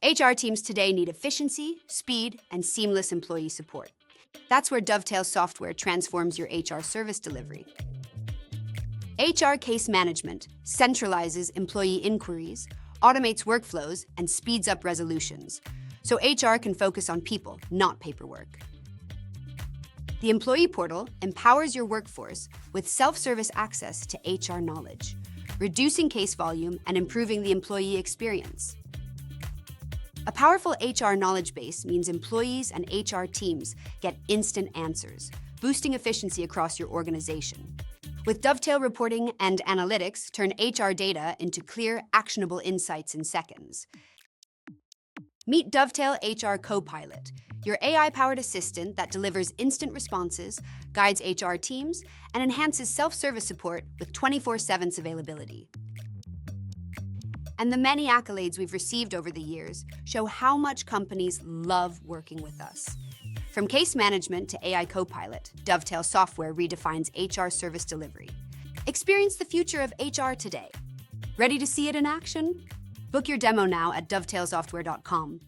HR teams today need efficiency, speed, and seamless employee support. That's where Dovetail Software transforms your HR service delivery. HR case management centralizes employee inquiries, automates workflows, and speeds up resolutions, so HR can focus on people, not paperwork. The Employee Portal empowers your workforce with self-service access to HR knowledge, reducing case volume and improving the employee experience. A powerful HR knowledge base means employees and HR teams get instant answers, boosting efficiency across your organization. With Dovetail reporting and analytics, turn HR data into clear, actionable insights in seconds. Meet Dovetail HR Copilot, your AI-powered assistant that delivers instant responses, guides HR teams, and enhances self-service support with 24/7 availability. And the many accolades we've received over the years show how much companies love working with us. From case management to AI Copilot, Dovetail Software redefines HR service delivery. Experience the future of HR today. Ready to see it in action? Book your demo now at dovetailsoftware.com.